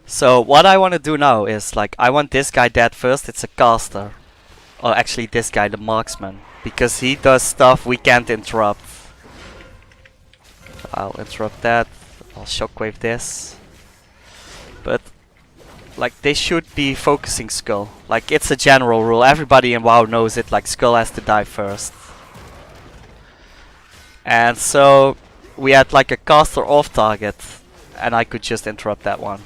So what I want to do now is like I want this guy dead first. It's a caster, or actually this guy, the marksman, because he does stuff we can't interrupt. I'll interrupt that. I'll shockwave this. But like they should be focusing Skull. Like it's a general rule. Everybody in WoW knows it. Like Skull has to die first. And so we had like a caster off target, and I could just interrupt that one.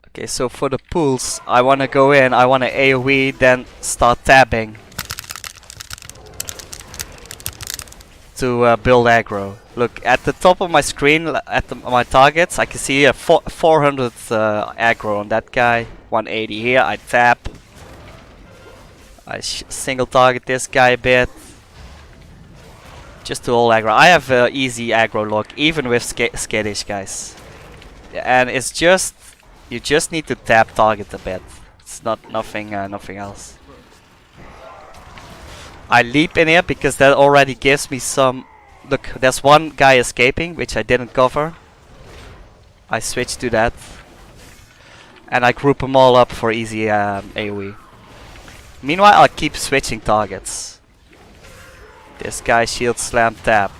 Okay, so for the pools, I want to go in, I want to AoE, then start tabbing to build aggro. Look, at the top of my screen, at my targets, I can see a 400 aggro on that guy, 180 here, I tap. I single target this guy a bit. Just to hold aggro. I have easy aggro lock, even with skittish guys. And it's just... you just need to tap target a bit. It's nothing else. I leap in here because that already gives me some... Look, there's one guy escaping, which I didn't cover. I switch to that. And I group them all up for easy AoE. Meanwhile, I'll keep switching targets. This guy shield slam tap.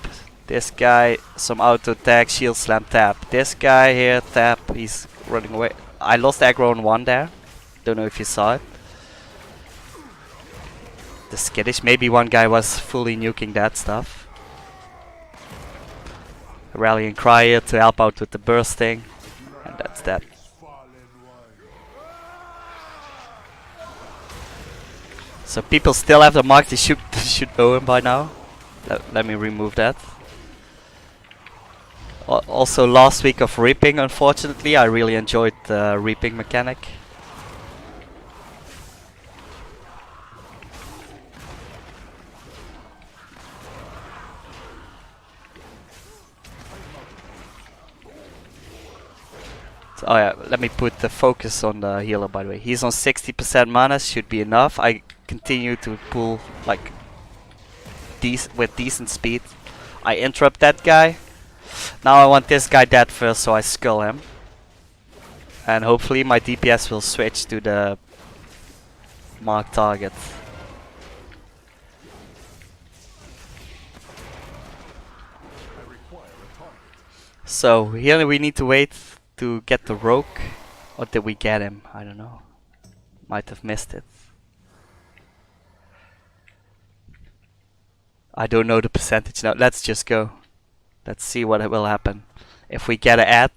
This guy some auto attack, shield slam tap. This guy here tap, he's running away. I lost aggro on one there. Don't know if you saw it. The skittish, maybe one guy was fully nuking that stuff. Rallying cry here to help out with the bursting. And that's that. So people still have the mark, they should know him by now. Let me remove that. Also last week of reaping, unfortunately, I really enjoyed the reaping mechanic. So, oh yeah, let me put the focus on the healer, by the way. He's on 60% mana, should be enough. I continue to pull like with decent speed. I interrupt that guy. Now I want this guy dead first, so I skull him. And hopefully my DPS will switch to the marked target. So here we need to wait to get the rogue. Or did we get him? I don't know. Might have missed it. I don't know the percentage now. Let's just go. Let's see what will happen. If we get an ad,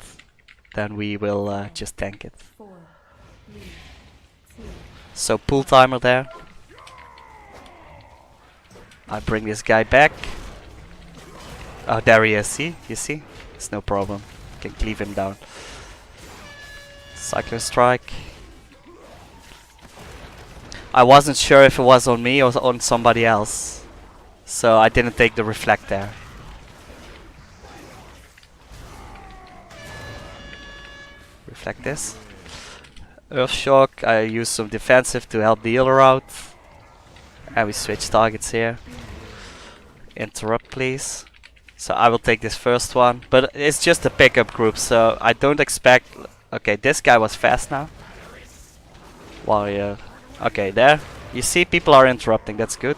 then we will just tank it. 4, 3, 2. So pull timer there. I bring this guy back. Oh, there he is. See? You see? It's no problem. Can cleave him down. Cyclone strike. I wasn't sure if it was on me or on somebody else. So I didn't take the reflect there. Reflect this. Earth shock. I use some defensive to help the healer out. And we switch targets here. Interrupt please. So I will take this first one. But it's just a pickup group, so I don't expect... Okay, this guy was fast now. Warrior. Okay, there. You see people are interrupting, that's good.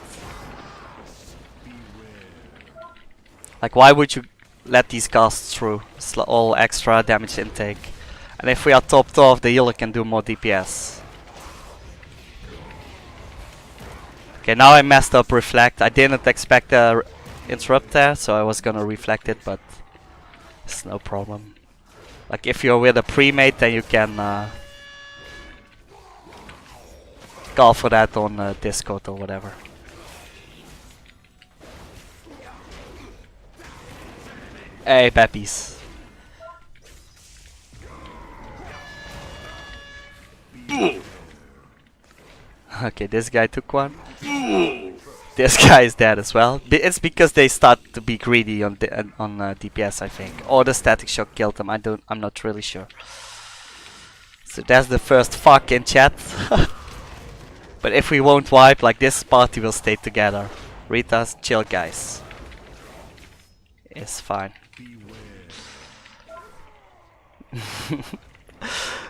Like, why would you let these casts through? It's all extra damage intake. And if we are topped off, the healer can do more DPS. Okay, now I messed up reflect. I didn't expect a interrupt there, so I was gonna reflect it, but it's no problem. Like, if you're with a pre-mate, then you can call for that on Discord or whatever. Hey, Peppies. Okay, this guy took one. This guy is dead as well. It's because they start to be greedy on DPS, I think, or the static shock killed them. I'm not really sure. So that's the first fuck in chat. But if we won't wipe, like, this party will stay together. Ritas, chill guys. It's fine.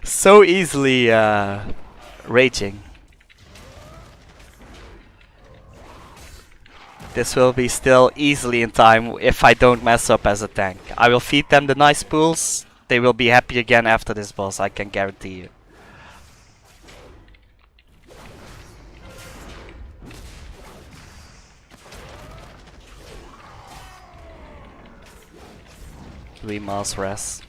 So easily raging. This will be still easily in time if I don't mess up as a tank. I will feed them the nice pools. They will be happy again after this boss, I can guarantee you. Remass rest.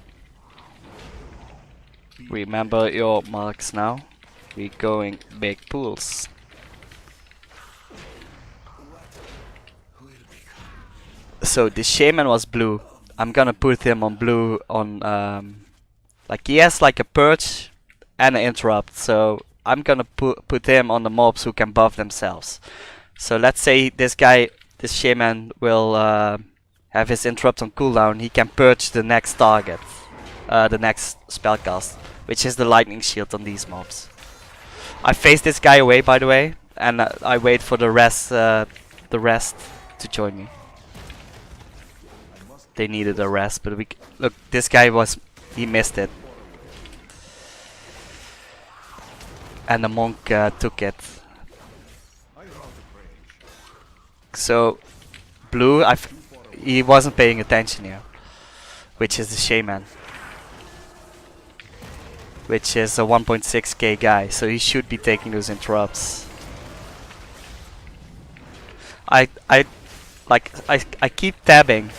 Remember your marks now. We're going big pools. So the shaman was blue. I'm gonna put him on blue on like he has like a purge and an interrupt. So I'm gonna put him on the mobs who can buff themselves. So let's say this guy, this shaman will have his interrupt on cooldown. He can purge the next target, the next spellcast, which is the lightning shield on these mobs. I face this guy away, by the way, and I wait for the rest to join me. They needed a rest, but look, this guy he missed it, and the monk took it. So blue, he wasn't paying attention here, which is the shaman, which is a 1.6k guy, so he should be taking those interrupts. I keep tabbing.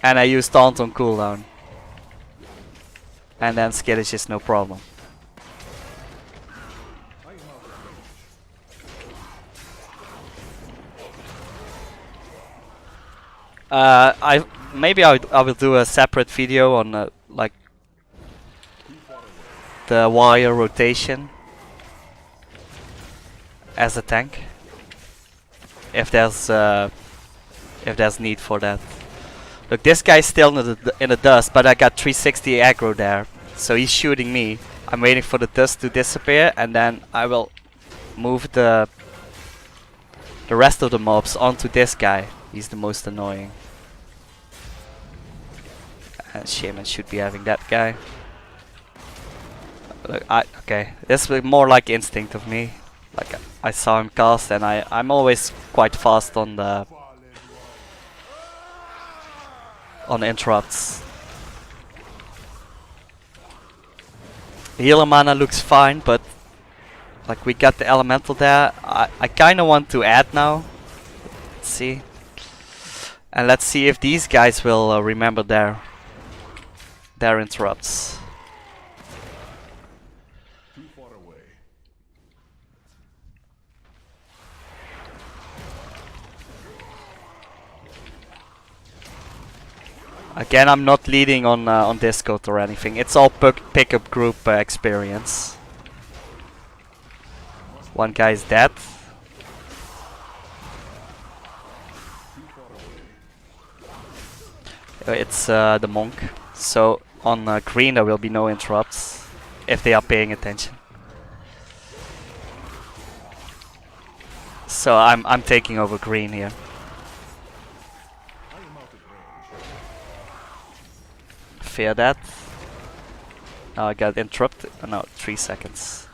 And I use taunt on cooldown. And then skittish is no problem. Maybe I will do a separate video on like the wire rotation as a tank, if there's need for that. Look, this guy's still in the dust, but I got 360 aggro there, so he's shooting me. I'm waiting for the dust to disappear, and then I will move the rest of the mobs onto this guy. He's the most annoying. And Shaman should be having that guy. Look, okay, this was more like instinct of me. Like I saw him cast, and I'm always quite fast on the interrupts. Healer mana looks fine, but like we got the elemental there. I kinda want to add now. Let's see. And let's see if these guys will remember their interrupts. Again, I'm not leading on Discord or anything. It's all pickup group experience. One guy is dead. It's the monk. So on green there will be no interrupts if they are paying attention. So I'm taking over green here. Fear that. Oh, I got interrupted. Oh, no, 3 seconds.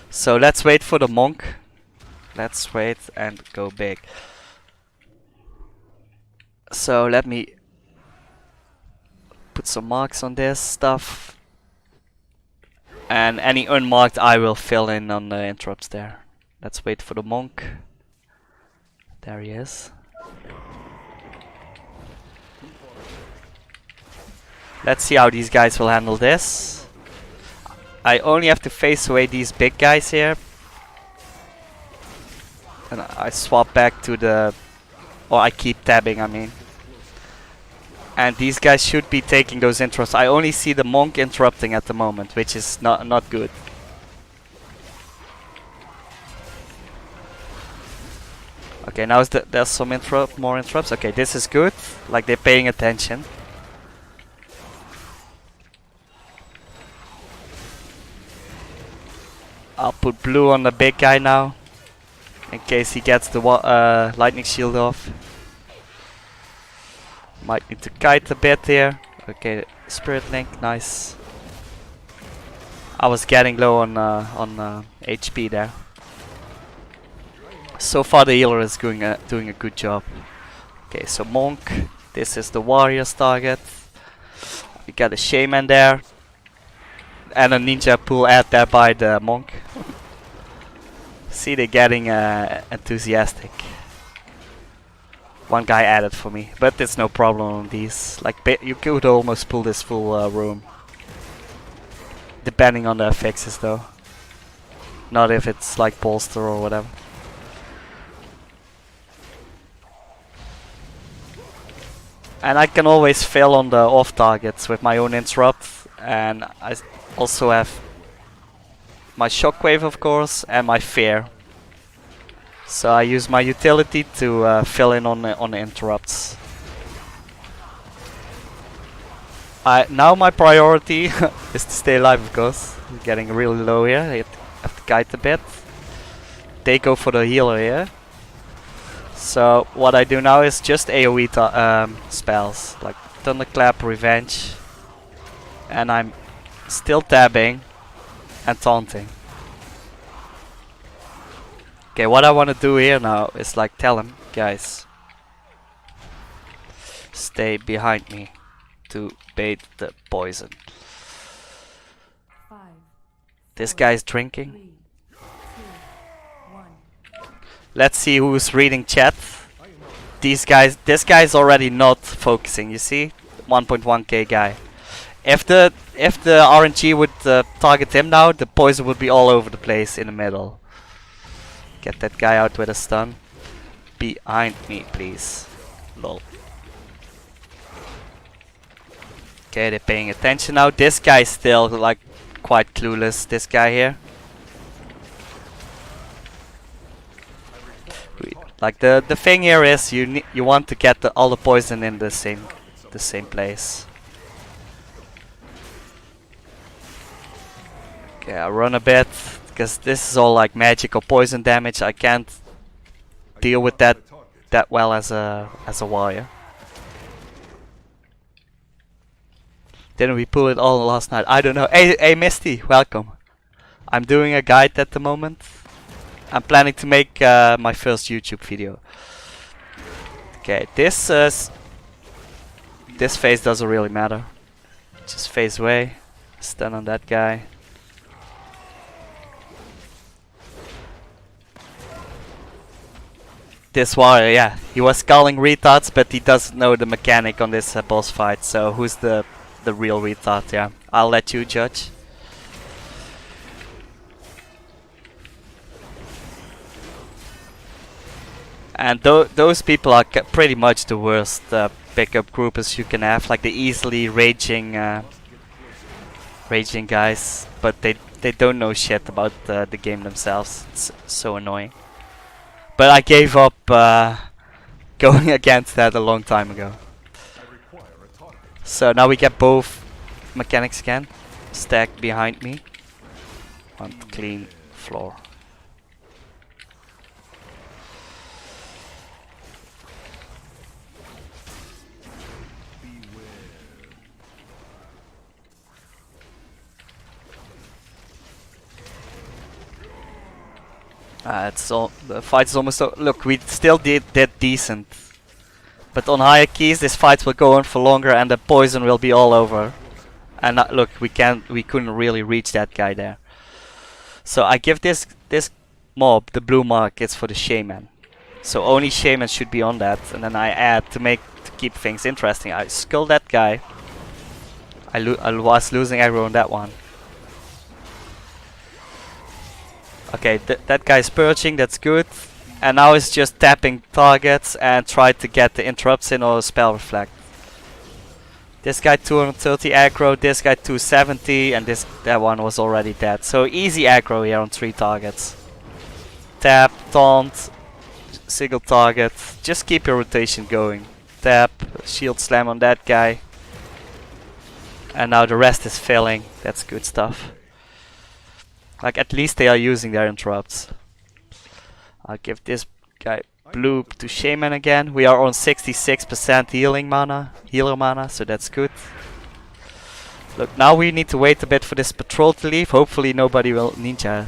So let's wait for the monk. Let's wait and go big. So let me put some marks on this stuff. And any unmarked I will fill in on the interrupts there. Let's wait for the monk. There he is. Let's see how these guys will handle this. I only have to face away these big guys here. And I swap back to the... Or I keep tabbing, I mean. And these guys should be taking those interrupts. I only see the monk interrupting at the moment, which is not good. Okay, now there's some more interrupts. Okay, this is good. Like they're paying attention. I'll put blue on the big guy now, in case he gets the lightning shield off. Might need to kite a bit here. Okay, Spirit Link, nice. I was getting low on HP there. So far the healer is doing a good job. Okay, so Monk. This is the warrior's target. We got a shaman there. And a ninja pool add there by the monk. See, they're getting enthusiastic. One guy added for me, but it's no problem on these. Like, you could almost pull this full room. Depending on the fixes though. Not if it's like bolster or whatever. And I can always fill on the off targets with my own interrupt. And I also have my shockwave, of course, and my fear. So I use my utility to fill in on the interrupts. Now my priority is to stay alive, of course. I'm getting really low here. I have to kite a bit. They go for the healer here. So what I do now is just AoE spells, like Thunderclap, Revenge. And I'm still tabbing and taunting. Okay, what I want to do here now is like tell him, guys, stay behind me to bait the poison. This guy's drinking. Let's see who's reading chat. This guy's already not focusing, you see? 1.1k guy. If the RNG would target him now, the poison would be all over the place in the middle. Get that guy out with a stun. Behind me, please. Lol. Okay, they're paying attention now. This guy's still like quite clueless. This guy here. Like the thing here is you want to get all the poison in the same place. Okay, I run a bit because this is all like magic or poison damage. I can't deal with that well as a warrior. Didn't we pull it all last night? I don't know. Hey Misty, welcome. I'm doing a guide at the moment. I'm planning to make my first YouTube video. Okay, this phase doesn't really matter. Just phase away. Stun on that guy. This warrior, yeah, he was calling retards, but he doesn't know the mechanic on this boss fight. So who's the real retard? Yeah, I'll let you judge. And those people are pretty much the worst pickup groupers you can have, like the easily raging guys, but they don't know shit about the game themselves. It's so annoying. But I gave up going against that a long time ago. So now we get both mechanics again, stacked behind me. Want clean floor. It's all the fight is almost look. We still did decent, but on higher keys, this fight will go on for longer, and the poison will be all over. And look, we couldn't really reach that guy there. So I give this mob the blue mark. It's for the shaman. So only shaman should be on that, and then I add to keep things interesting. I skull that guy. I was losing aggro on that one. Okay, that guy's purging, that's good. And now it's just tapping targets and try to get the interrupts in or spell reflect. This guy 230 aggro, this guy 270, and that one was already dead. So easy aggro here on 3 targets. Tap, taunt, single target. Just keep your rotation going. Tap, shield slam on that guy. And now the rest is filling. That's good stuff. Like, at least they are using their interrupts. I'll give this guy blue to Shaman again. We are on 66% healer mana, so that's good. Look, now we need to wait a bit for this patrol to leave. Hopefully nobody will ninja.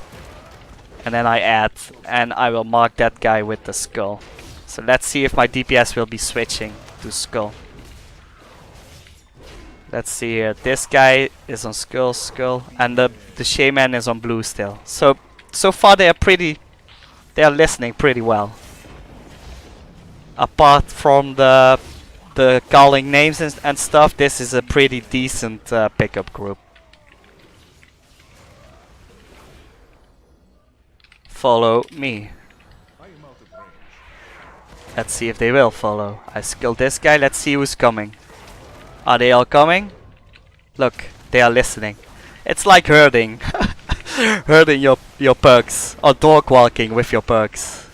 And then I add, and I will mark that guy with the skull. So let's see if my DPS will be switching to skull. Let's see here. This guy is on skull, and the Shaman is on blue still. So far they are listening pretty well. Apart from the calling names and stuff, this is a pretty decent pickup group. Follow me. Let's see if they will follow. I skilled this guy. Let's see who's coming. Are they all coming? Look, they are listening. It's like herding. Herding your pugs. Or dog walking with your pugs.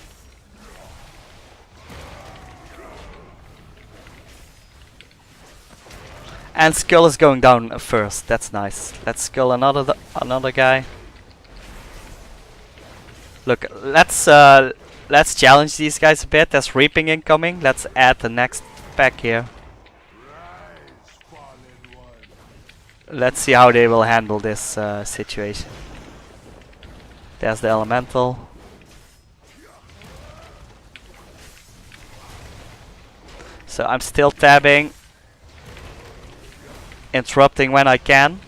And Skull is going down first. That's nice. Let's skull another guy. Look, let's challenge these guys a bit. There's reaping incoming. Let's add the next pack here. Let's see how they will handle this situation. There's the elemental. So I'm still tabbing, interrupting when I can.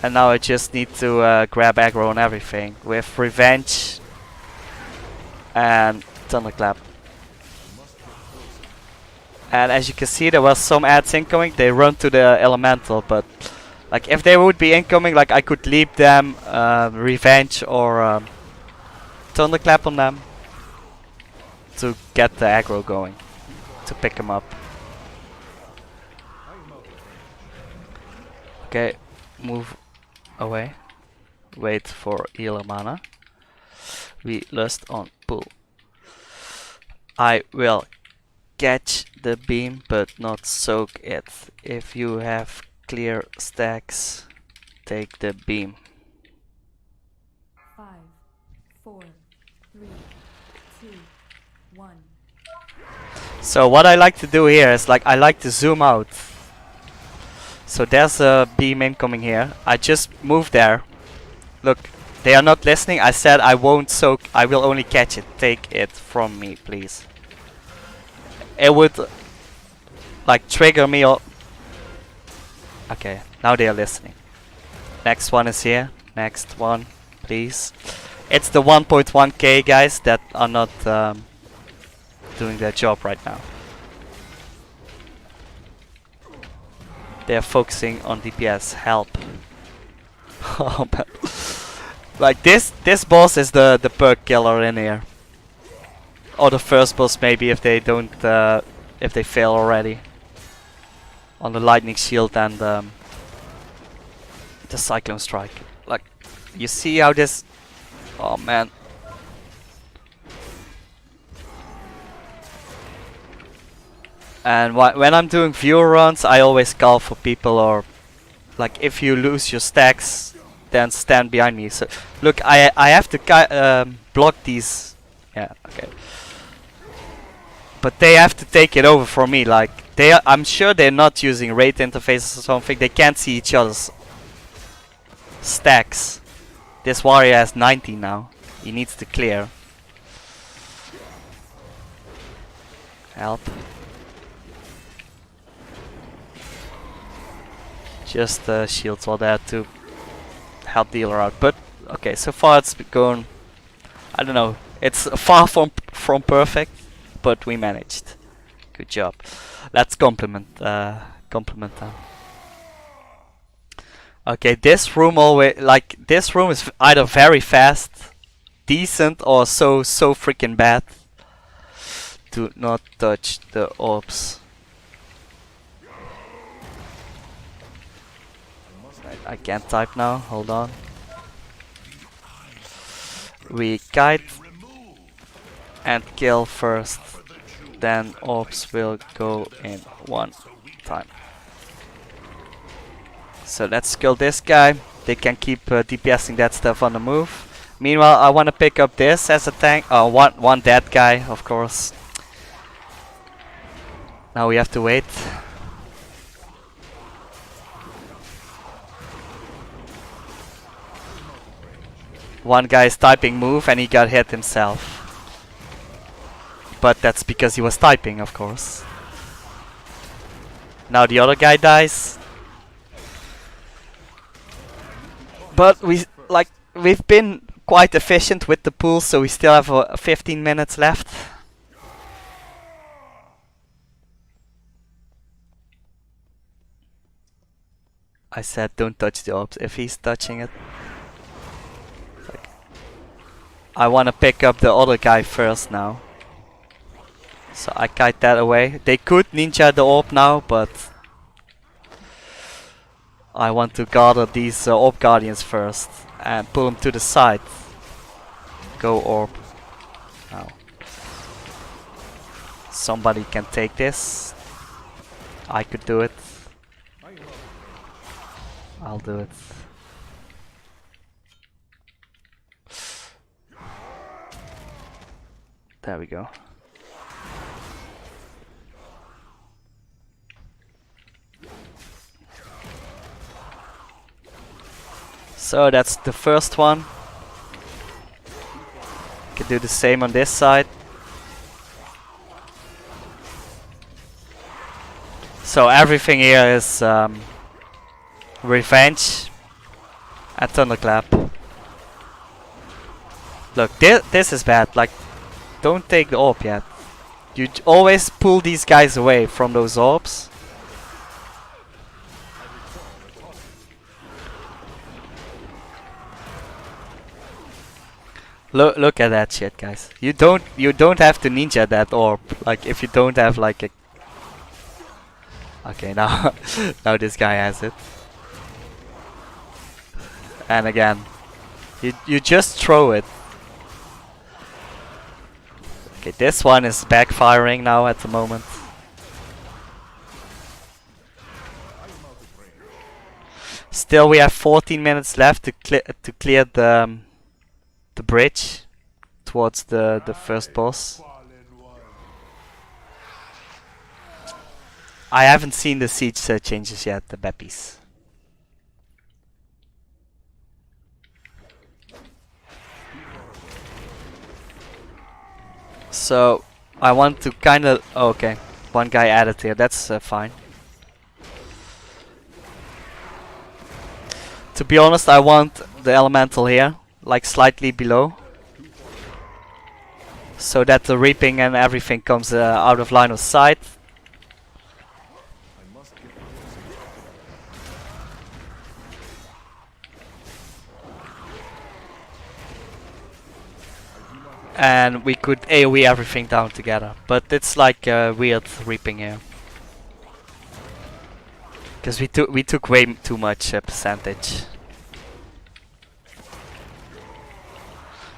And now I just need to grab aggro on everything with Revenge and Thunderclap. And as you can see, there was some ads incoming. They run to the elemental, but like if they would be incoming, like I could leap them, Revenge or Thunderclap on them to get the aggro going, to pick them up. Okay, move away. Wait for healer mana. We lust on pull. I will catch the beam but not soak it. If you have clear stacks, take the beam. 5, 4, 3, 2, 1. So what I like to do here is like I like to zoom out. So there's a beam incoming here. I just move there. Look, they are not listening. I said I won't soak. I will only catch it. Take it from me, please. It would like trigger me or... Okay, now they are listening. Next one is here. Next one, please. It's the 1.1k guys that are not doing their job right now. They're focusing on DPS. Help. Oh man. Like this boss is the perk killer in here. Or the first boss maybe if they don't if they fail already. On the lightning shield and the cyclone strike. Like you see how this... Oh man. And when I'm doing viewer runs, I always call for people, or like if you lose your stacks, then stand behind me. So look, I have to block these. Yeah, okay. But they have to take it over for me. Like I'm sure they're not using rate interfaces or something. They can't see each other's stacks. This warrior has 90 now. He needs to clear. Help. Just shields all there to help the healer out. But okay, so far it's going... I don't know. It's far from perfect, but we managed. Good job. Let's compliment them. Okay, this room always this room is either very fast, decent, or so freaking bad. Do not touch the orbs. I can't type now. Hold on. We kite and kill first. Then orbs will go in one time. So let's kill this guy. They can keep DPSing that stuff on the move. Meanwhile, I want to pick up this as a tank. Oh, one dead guy, of course. Now we have to wait. One guy is typing move and he got hit himself. But that's because he was typing, of course. Now the other guy dies. But we've been quite efficient with the pool, so we still have 15 minutes left. I said don't touch the orbs if he's touching it. I want to pick up the other guy first now. So I kite that away. They could ninja the orb now, but I want to gather these orb guardians first and pull them to the side. Go orb. Now. Somebody can take this. I could do it. I'll do it. There we go. So that's the first one. Can do the same on this side. So everything here is revenge and thunderclap. Look, this is bad. Like, don't take the orb yet. You always pull these guys away from those orbs. Look at that shit, guys. You don't have to ninja that orb. Like, if you don't have like a. Okay, now now this guy has it. And again, you just throw it. Okay, this one is backfiring now at the moment. Still, we have 14 minutes left to clear the bridge towards the first boss. I haven't seen the siege changes yet, the Beppies. So I want to kind of okay, one guy added here. That's fine. To be honest, I want the elemental here, like slightly below, so that the reaping and everything comes out of line of sight. And we could AoE everything down together, but it's like weird reaping here, because we took way too much percentage.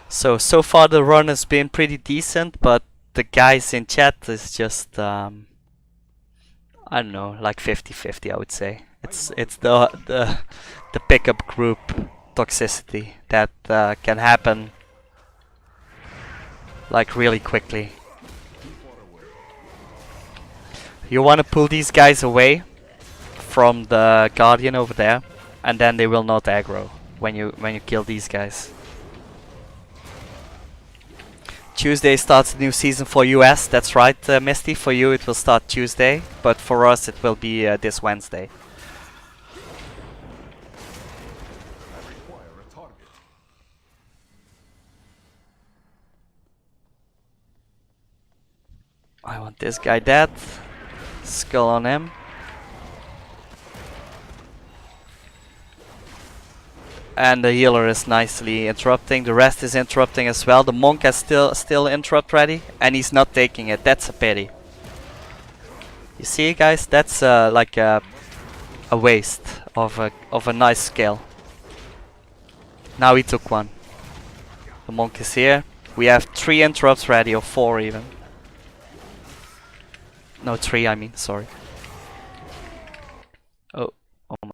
So far the run has been pretty decent, but the guys in chat is just I don't know, like 50-50 I would say. It's the pickup group toxicity that can happen like really quickly. You want to pull these guys away from the guardian over there, and then they will not aggro when you kill these guys. Tuesday starts a new season for US. That's right, Misty. For you it will start Tuesday, but for us it will be this Wednesday. I want this guy dead. Skull on him. And the healer is nicely interrupting. The rest is interrupting as well. The monk has still interrupt ready, and he's not taking it. That's a pity. You see, guys, that's like a waste of a nice skill. Now he took one. The monk is here. We have 3 interrupts ready, or 4 even. No, 3 I mean, sorry. Oh my.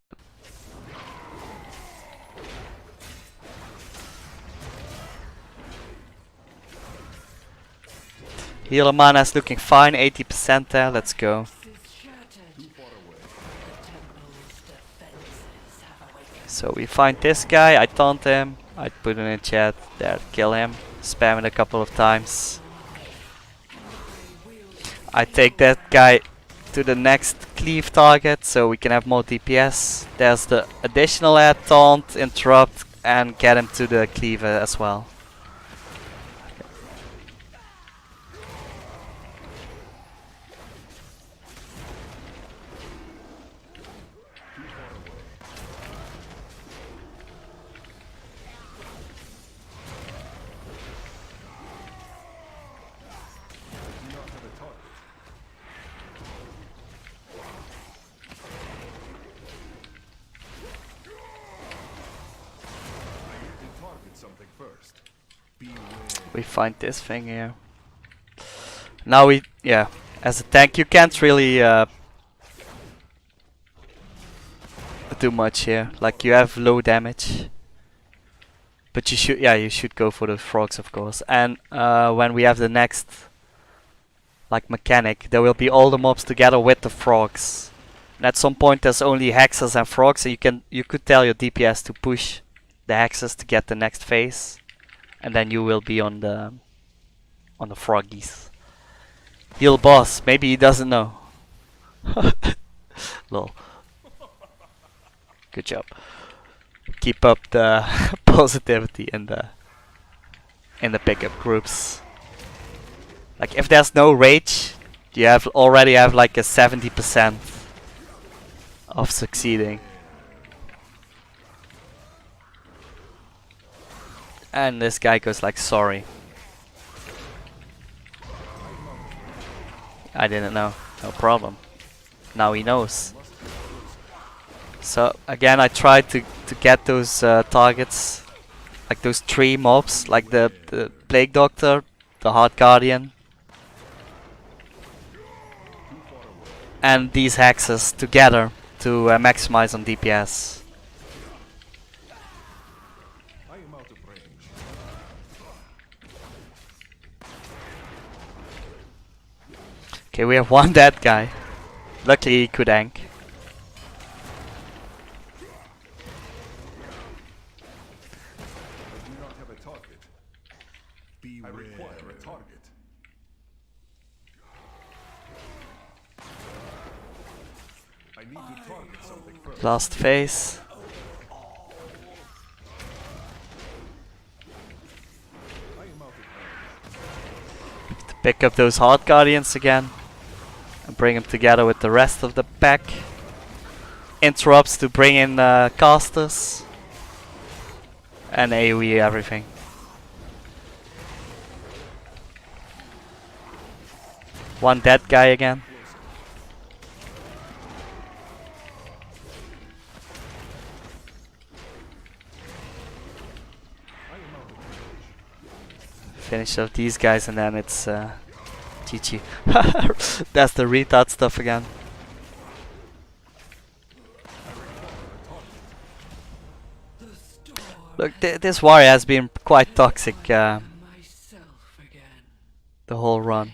Healer mana is looking fine, 80% there, let's go. So we find this guy, I taunt him, I put it in chat, there, kill him, spam it a couple of times. I take that guy to the next cleave target so we can have more DPS. There's the additional add taunt, interrupt, and get him to the cleaver as well. We find this thing here. Now we, yeah, as a tank you can't really do much here. Like you have low damage, but you should, yeah, you should go for the frogs of course. And when we have the next, like mechanic, there will be all the mobs together with the frogs. And at some point there's only hexers and frogs, so you could tell your DPS to push the hexers to get the next phase. And then you will be on the froggies. Heal boss. Maybe he doesn't know. Lol. Good job. Keep up the positivity in the pickup groups. Like if there's no rage, you already have like a 70% of succeeding. And this guy goes like, sorry. I didn't know. No problem. Now he knows. So again, I tried to get those targets, like those 3 mobs, like the Plague Doctor, the Heart Guardian, and these hexes together to maximize on DPS. Okay, we have one dead guy. Luckily he could ank. Last phase. To pick up those Heart Guardians again. And bring them together with the rest of the pack. Interrupts to bring in casters. And AoE everything. One dead guy again. Finish off these guys and then it's GG. That's the retard stuff again. Look, this warrior has been quite toxic the whole run.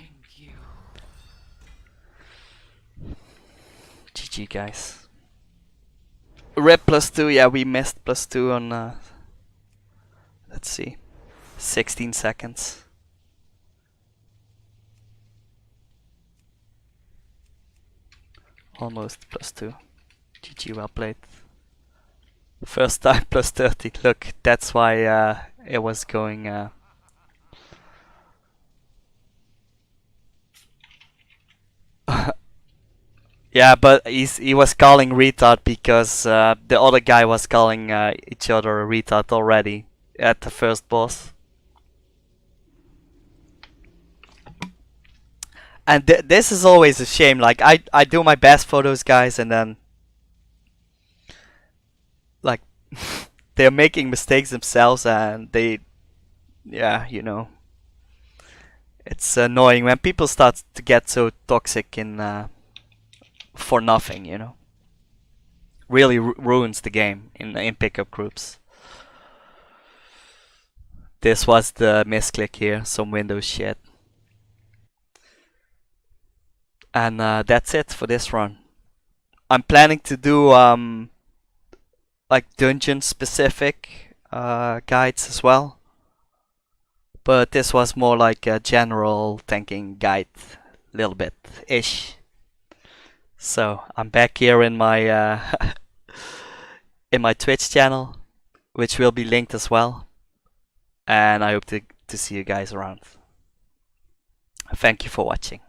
GG guys. Rip +2, yeah, we missed +2 on let's see, 16 seconds. Almost +2. GG, well played. First time +30. Look, that's why it was going. Yeah, but he was calling retard because the other guy was calling each other a retard already at the first boss. And this is always a shame. Like I do my best for those guys, and then like they're making mistakes themselves, and yeah, you know, it's annoying when people start to get so toxic in for nothing, you know. Really ruins the game in pickup groups. This was the misclick here, some Windows shit. And that's it for this run. I'm planning to do like dungeon specific guides as well. But this was more like a general tanking guide, little bit ish. So I'm back here in my in my Twitch channel, which will be linked as well. And I hope to see you guys around. Thank you for watching.